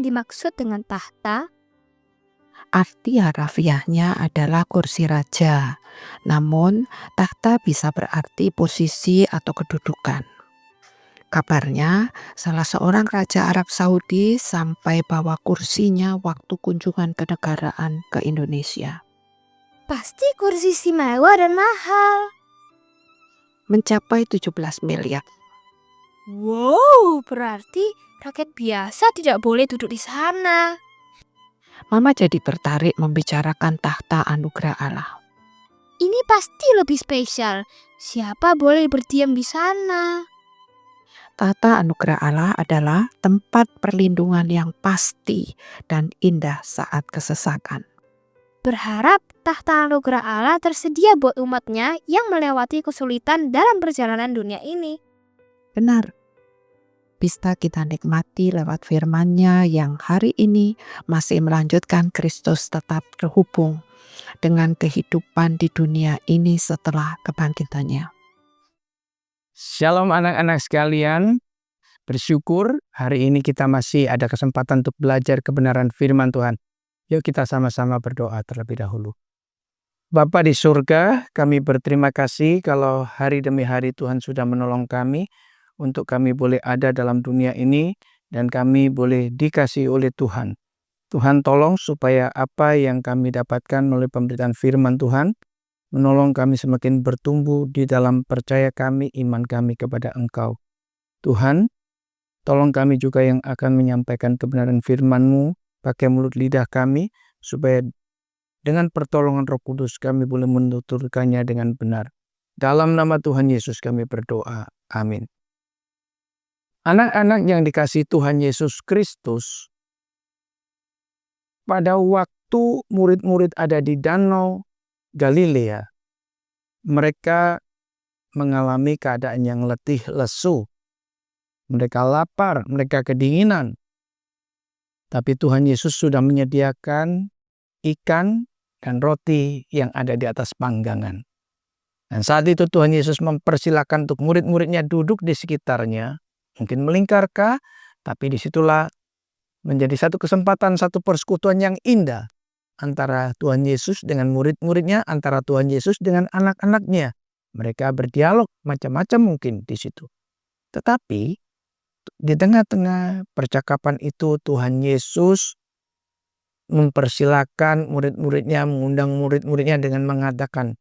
dimaksud dengan tahta? Arti harafiahnya adalah kursi raja, namun tahta bisa berarti posisi atau kedudukan. Kabarnya, salah seorang raja Arab Saudi sampai bawa kursinya waktu kunjungan kenegaraan ke Indonesia. Pasti kursi istimewa dan mahal. Mencapai 17 miliar. Wow, berarti rakyat biasa tidak boleh duduk di sana. Mama jadi tertarik membicarakan tahta anugerah Allah. Ini pasti lebih spesial. Siapa boleh berdiam di sana? Tahta anugerah Allah adalah tempat perlindungan yang pasti dan indah saat kesesakan. Berharap tahta anugerah Allah tersedia buat umatnya yang melewati kesulitan dalam perjalanan dunia ini. Benar. Bisa kita nikmati lewat firman-Nya yang hari ini masih melanjutkan Kristus tetap terhubung dengan kehidupan di dunia ini setelah kebangkitannya. Shalom anak-anak sekalian, bersyukur hari ini kita masih ada kesempatan untuk belajar kebenaran firman Tuhan. Yuk kita sama-sama berdoa terlebih dahulu. Bapa di surga, kami berterima kasih kalau hari demi hari Tuhan sudah menolong kami untuk kami boleh ada dalam dunia ini dan kami boleh dikasihi oleh Tuhan. Tuhan tolong supaya apa yang kami dapatkan melalui pemberitaan firman Tuhan menolong kami semakin bertumbuh di dalam percaya kami, iman kami kepada Engkau. Tuhan, tolong kami juga yang akan menyampaikan kebenaran firman-Mu pakai mulut lidah kami, supaya dengan pertolongan Roh Kudus kami boleh menuturkannya dengan benar. Dalam nama Tuhan Yesus kami berdoa. Amin. Anak-anak yang dikasihi Tuhan Yesus Kristus, pada waktu murid-murid ada di Danau Galilea, mereka mengalami keadaan yang letih lesu. Mereka lapar, mereka kedinginan. Tapi Tuhan Yesus sudah menyediakan ikan dan roti yang ada di atas panggangan. Dan saat itu Tuhan Yesus mempersilahkan untuk murid-muridnya duduk di sekitarnya. Mungkin melingkarkah, tapi disitulah menjadi satu kesempatan, satu persekutuan yang indah antara Tuhan Yesus dengan murid-muridnya, antara Tuhan Yesus dengan anak-anaknya. Mereka berdialog macam-macam mungkin di situ. Tetapi di tengah-tengah percakapan itu Tuhan Yesus mempersilahkan murid-muridnya, mengundang murid-muridnya dengan mengatakan,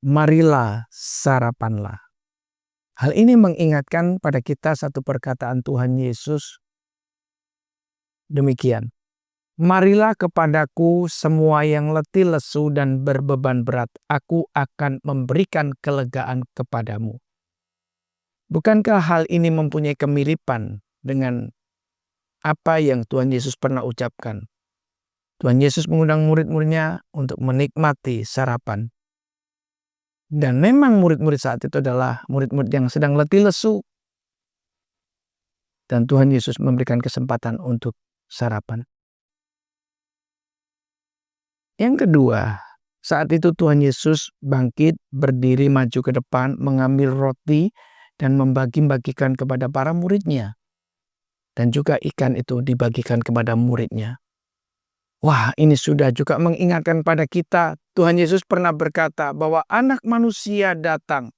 marilah sarapanlah. Hal ini mengingatkan pada kita satu perkataan Tuhan Yesus demikian. Marilah kepadaku semua yang letih lesu dan berbeban berat, aku akan memberikan kelegaan kepadamu. Bukankah hal ini mempunyai kemiripan dengan apa yang Tuhan Yesus pernah ucapkan? Tuhan Yesus mengundang murid-muridnya untuk menikmati sarapan. Dan memang murid-murid saat itu adalah murid-murid yang sedang letih lesu. Dan Tuhan Yesus memberikan kesempatan untuk sarapan. Yang kedua, saat itu Tuhan Yesus bangkit, berdiri maju ke depan, mengambil roti dan membagi-bagikan kepada para muridnya. Dan juga ikan itu dibagikan kepada muridnya. Wah, ini sudah juga mengingatkan pada kita. Tuhan Yesus pernah berkata bahwa anak manusia datang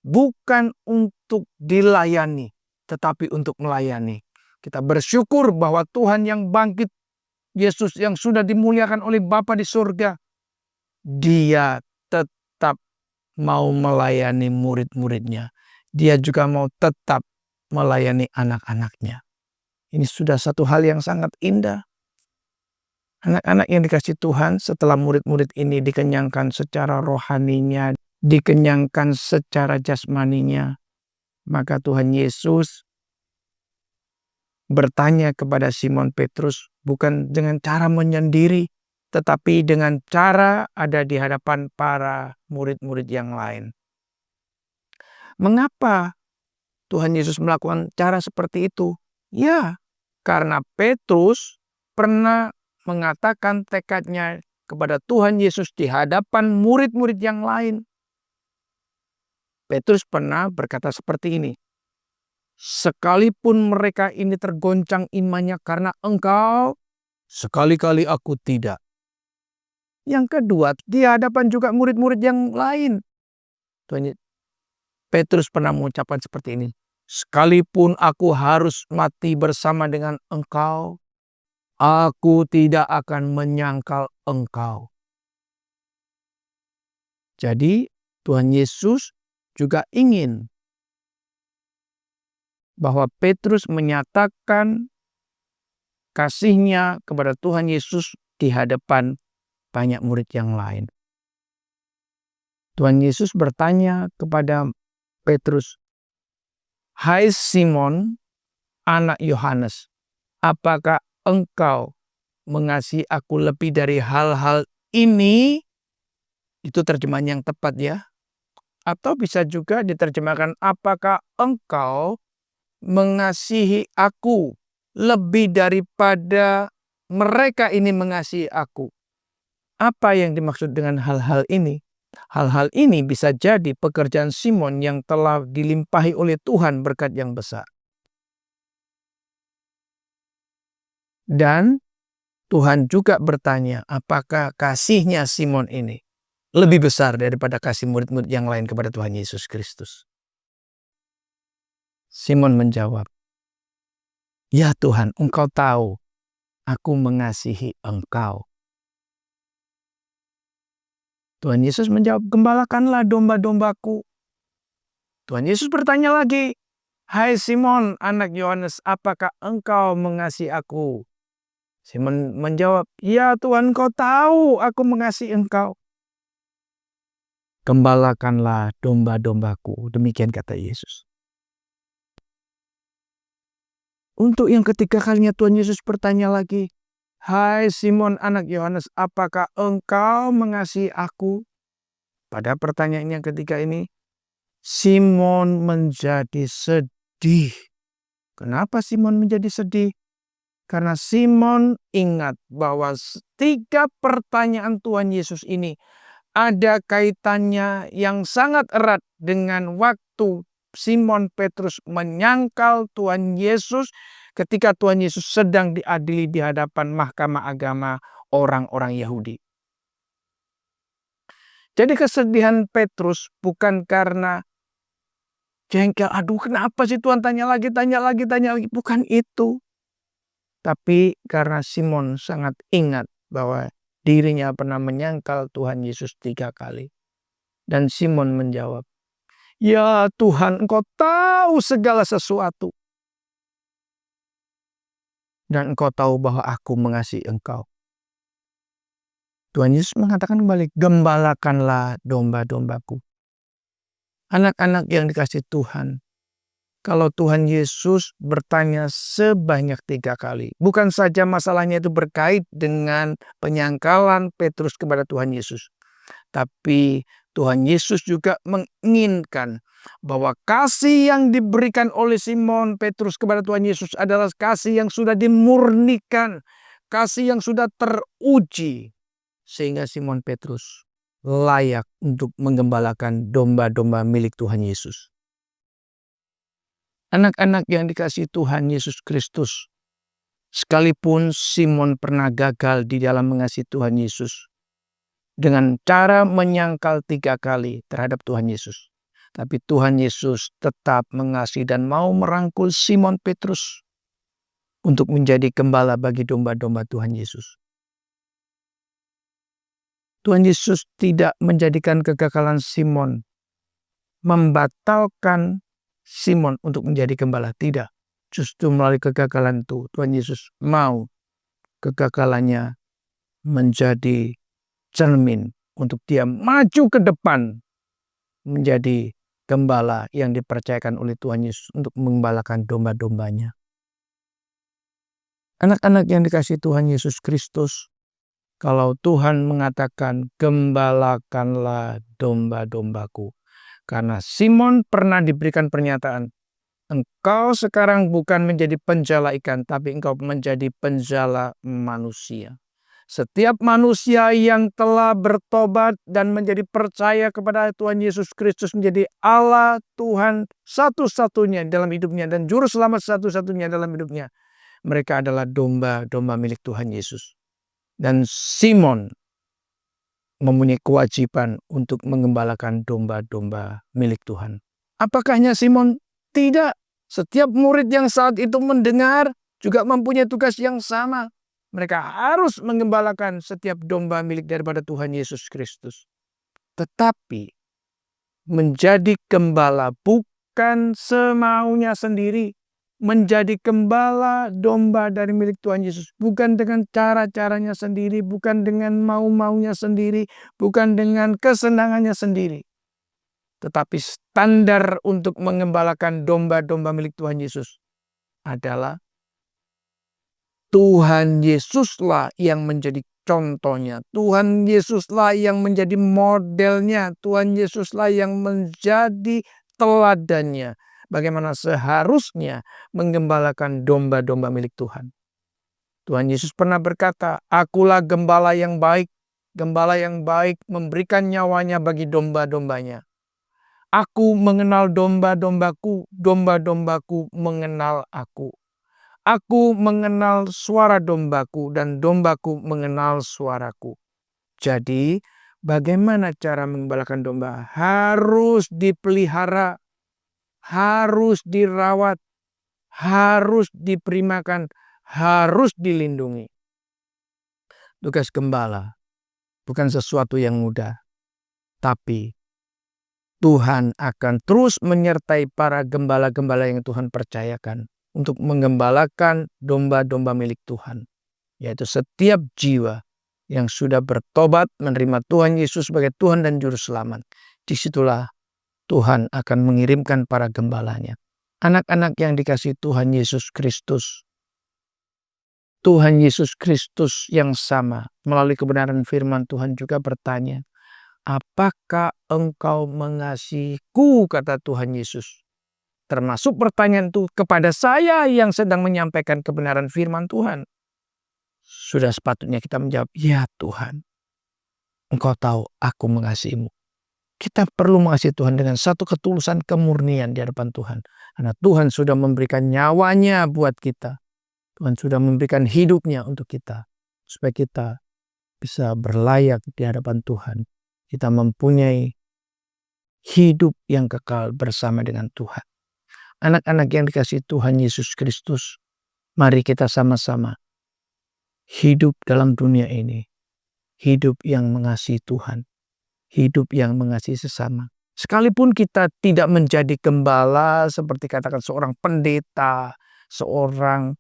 bukan untuk dilayani, tetapi untuk melayani. Kita bersyukur bahwa Tuhan yang bangkit, Yesus yang sudah dimuliakan oleh Bapa di surga, Dia tetap mau melayani murid-muridnya. Dia juga mau tetap melayani anak-anaknya. Ini sudah satu hal yang sangat indah. Anak-anak yang dikasih Tuhan, setelah murid-murid ini dikenyangkan secara rohaninya, dikenyangkan secara jasmaninya, maka Tuhan Yesus bertanya kepada Simon Petrus bukan dengan cara menyendiri, tetapi dengan cara ada di hadapan para murid-murid yang lain. Mengapa Tuhan Yesus melakukan cara seperti itu? Ya, karena Petrus pernah mengatakan tekadnya kepada Tuhan Yesus di hadapan murid-murid yang lain. Petrus pernah berkata seperti ini, sekalipun mereka ini tergoncang imannya karena engkau, sekali-kali aku tidak. Yang kedua, di hadapan juga murid-murid yang lain. Petrus pernah mengucapkan seperti ini. Sekalipun aku harus mati bersama dengan engkau, aku tidak akan menyangkal engkau. Jadi Tuhan Yesus juga ingin bahwa Petrus menyatakan kasihnya kepada Tuhan Yesus di hadapan banyak murid yang lain. Tuhan Yesus bertanya kepada Petrus, "Hai Simon, anak Yohanes, apakah engkau mengasihi aku lebih dari hal-hal ini?" Itu terjemahan yang tepat ya. Atau bisa juga diterjemahkan, apakah engkau mengasihi aku lebih daripada mereka ini mengasihi aku? Apa yang dimaksud dengan hal-hal ini? Hal-hal ini bisa jadi pekerjaan Simon yang telah dilimpahi oleh Tuhan berkat yang besar. Dan Tuhan juga bertanya, apakah kasihnya Simon ini lebih besar daripada kasih murid-murid yang lain kepada Tuhan Yesus Kristus? Simon menjawab, "Ya Tuhan, engkau tahu aku mengasihi engkau." Tuhan Yesus menjawab, "Gembalakanlah domba-dombaku." Tuhan Yesus bertanya lagi, "Hai Simon, anak Yohanes, apakah engkau mengasihi aku?" Simon menjawab, "Ya Tuhan, engkau tahu aku mengasihi engkau." "Gembalakanlah domba-dombaku." Demikian kata Yesus. Untuk yang ketiga kalinya Tuhan Yesus bertanya lagi, "Hai Simon anak Yohanes, apakah engkau mengasihi aku?" Pada pertanyaan yang ketiga ini, Simon menjadi sedih. Kenapa Simon menjadi sedih? Karena Simon ingat bahwa tiga pertanyaan Tuhan Yesus ini ada kaitannya yang sangat erat dengan waktu Simon Petrus menyangkal Tuhan Yesus ketika Tuhan Yesus sedang diadili di hadapan mahkamah agama orang-orang Yahudi. Jadi kesedihan Petrus bukan karena jengkel, aduh kenapa sih Tuhan tanya lagi. Bukan itu. Tapi karena Simon sangat ingat bahwa dirinya pernah menyangkal Tuhan Yesus 3 kali. Dan Simon menjawab, "Ya Tuhan, engkau tahu segala sesuatu. Dan engkau tahu bahwa aku mengasihi engkau." Tuhan Yesus mengatakan kembali, "Gembalakanlah domba-dombaku." Anak-anak yang dikasihi Tuhan, kalau Tuhan Yesus bertanya sebanyak 3 kali, bukan saja masalahnya itu berkait dengan penyangkalan Petrus kepada Tuhan Yesus, tapi Tuhan Yesus juga menginginkan bahwa kasih yang diberikan oleh Simon Petrus kepada Tuhan Yesus adalah kasih yang sudah dimurnikan, kasih yang sudah teruji, sehingga Simon Petrus layak untuk menggembalakan domba-domba milik Tuhan Yesus. Anak-anak yang dikasihi Tuhan Yesus Kristus, sekalipun Simon pernah gagal di dalam mengasihi Tuhan Yesus dengan cara menyangkal 3 kali terhadap Tuhan Yesus, tapi Tuhan Yesus tetap mengasihi dan mau merangkul Simon Petrus untuk menjadi gembala bagi domba-domba Tuhan Yesus. Tuhan Yesus tidak menjadikan kegagalan Simon membatalkan Simon untuk menjadi gembala. Tidak. Justru melalui kegagalan itu Tuhan Yesus mau kegagalannya menjadi cermin untuk dia maju ke depan menjadi gembala yang dipercayakan oleh Tuhan Yesus untuk menggembalakan domba-dombanya. Anak-anak yang dikasihi Tuhan Yesus Kristus, kalau Tuhan mengatakan gembalakanlah domba-dombaku, karena Simon pernah diberikan pernyataan, engkau sekarang bukan menjadi penjala ikan, tapi engkau menjadi penjala manusia. Setiap manusia yang telah bertobat dan menjadi percaya kepada Tuhan Yesus Kristus menjadi Allah Tuhan satu-satunya dalam hidupnya dan juru selamat satu-satunya dalam hidupnya. Mereka adalah domba-domba milik Tuhan Yesus. Dan Simon mempunyai kewajiban untuk mengembalakan domba-domba milik Tuhan. Apakah hanya Simon? Tidak. Setiap murid yang saat itu mendengar juga mempunyai tugas yang sama. Mereka harus mengembalakan setiap domba milik daripada Tuhan Yesus Kristus. Tetapi menjadi gembala bukan semaunya sendiri. Menjadi gembala domba dari milik Tuhan Yesus. Bukan dengan cara-caranya sendiri. Bukan dengan mau-maunya sendiri. Bukan dengan kesenangannya sendiri. Tetapi standar untuk mengembalakan domba-domba milik Tuhan Yesus adalah Tuhan Yesuslah yang menjadi contohnya. Tuhan Yesuslah yang menjadi modelnya. Tuhan Yesuslah yang menjadi teladannya. Bagaimana seharusnya menggembalakan domba-domba milik Tuhan. Tuhan Yesus pernah berkata, "Akulah gembala yang baik. Gembala yang baik memberikan nyawanya bagi domba-dombanya. Aku mengenal domba-dombaku, domba-dombaku mengenal aku. Aku mengenal suara dombaku dan dombaku mengenal suaraku." Jadi, bagaimana cara mengembalakan domba? Harus dipelihara, harus dirawat, harus diperimakan, harus dilindungi. Tugas gembala bukan sesuatu yang mudah, tapi Tuhan akan terus menyertai para gembala-gembala yang Tuhan percayakan untuk menggembalakan domba-domba milik Tuhan. Yaitu setiap jiwa yang sudah bertobat menerima Tuhan Yesus sebagai Tuhan dan Juru Selamat. Disitulah Tuhan akan mengirimkan para gembalanya. Anak-anak yang dikasihi Tuhan Yesus Kristus. Tuhan Yesus Kristus yang sama melalui kebenaran firman Tuhan juga bertanya, "Apakah engkau mengasihiku?" kata Tuhan Yesus. Termasuk pertanyaan itu kepada saya yang sedang menyampaikan kebenaran firman Tuhan. Sudah sepatutnya kita menjawab, "Ya Tuhan, Engkau tahu aku mengasihimu." Kita perlu mengasihi Tuhan dengan satu ketulusan kemurnian di hadapan Tuhan. Karena Tuhan sudah memberikan nyawanya buat kita. Tuhan sudah memberikan hidupnya untuk kita. Supaya kita bisa berlayak di hadapan Tuhan. Kita mempunyai hidup yang kekal bersama dengan Tuhan. Anak-anak yang dikasihi Tuhan Yesus Kristus, mari kita sama-sama hidup dalam dunia ini. Hidup yang mengasihi Tuhan. Hidup yang mengasihi sesama. Sekalipun kita tidak menjadi gembala seperti katakan seorang pendeta, seorang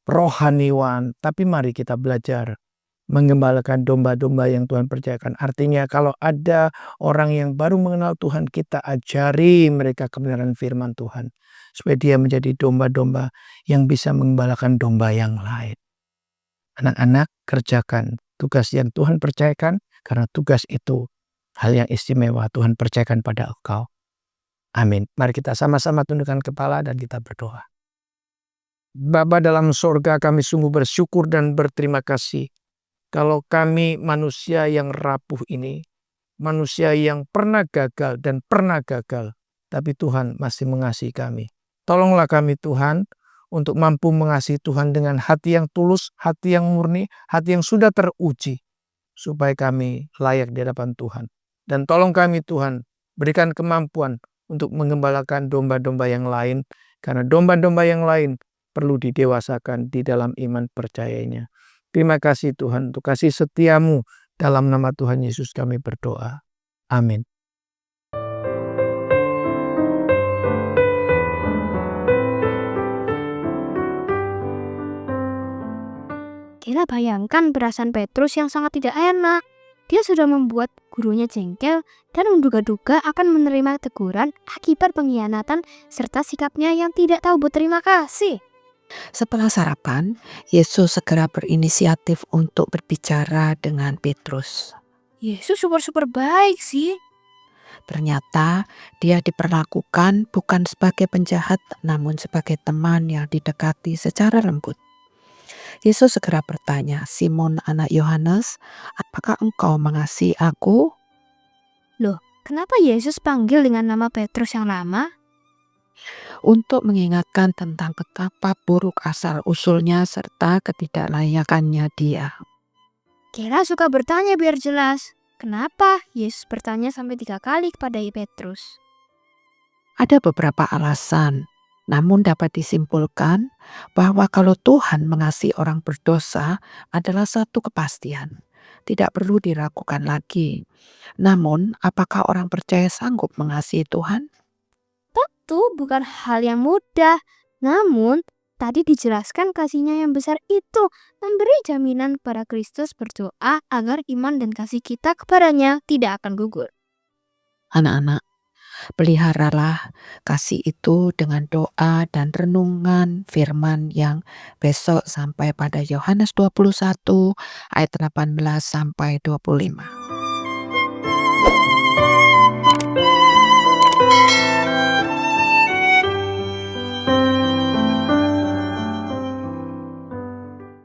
rohaniwan, tapi mari kita belajar menggembalakan domba-domba yang Tuhan percayakan. Artinya kalau ada orang yang baru mengenal Tuhan, kita ajari mereka kebenaran firman Tuhan. Supaya dia menjadi domba-domba yang bisa menggembalakan domba yang lain. Anak-anak, kerjakan tugas yang Tuhan percayakan, karena tugas itu hal yang istimewa Tuhan percayakan pada engkau. Amin. Mari kita sama-sama tundukkan kepala dan kita berdoa. Bapa dalam sorga, kami sungguh bersyukur dan berterima kasih. Kalau kami manusia yang rapuh ini, manusia yang pernah gagal dan pernah gagal, tapi Tuhan masih mengasihi kami. Tolonglah kami Tuhan, untuk mampu mengasihi Tuhan dengan hati yang tulus, hati yang murni, hati yang sudah teruji. Supaya kami layak di hadapan Tuhan. Dan tolong kami Tuhan, berikan kemampuan untuk menggembalakan domba-domba yang lain. Karena domba-domba yang lain perlu didewasakan di dalam iman percayanya. Terima kasih Tuhan untuk kasih setiamu. Dalam nama Tuhan Yesus kami berdoa. Amin. Kira bayangkan perasaan Petrus yang sangat tidak enak. Dia sudah membuat gurunya jengkel dan menduga-duga akan menerima teguran akibat pengkhianatan serta sikapnya yang tidak tahu berterima kasih. Setelah sarapan, Yesus segera berinisiatif untuk berbicara dengan Petrus. Yesus super baik sih. Ternyata dia diperlakukan bukan sebagai penjahat, namun sebagai teman yang didekati secara lembut. Yesus segera bertanya, "Simon anak Yohanes, apakah engkau mengasihi aku?" Kenapa Yesus panggil dengan nama Petrus yang lama? Untuk mengingatkan tentang betapa buruk asal-usulnya serta ketidaklayakannya dia. Kira suka bertanya biar jelas. Kenapa Yesus bertanya sampai 3 kali kepada Petrus? Ada beberapa alasan, namun dapat disimpulkan bahwa kalau Tuhan mengasihi orang berdosa adalah satu kepastian. Tidak perlu diragukan lagi. Namun, apakah orang percaya sanggup mengasihi Tuhan? Itu bukan hal yang mudah. Namun, tadi dijelaskan kasihnya yang besar itu memberi jaminan kepada Kristus berdoa agar iman dan kasih kita kepadanya tidak akan gugur. Anak-anak, peliharalah kasih itu dengan doa dan renungan firman yang besok sampai pada Yohanes 21 ayat 18 sampai 25.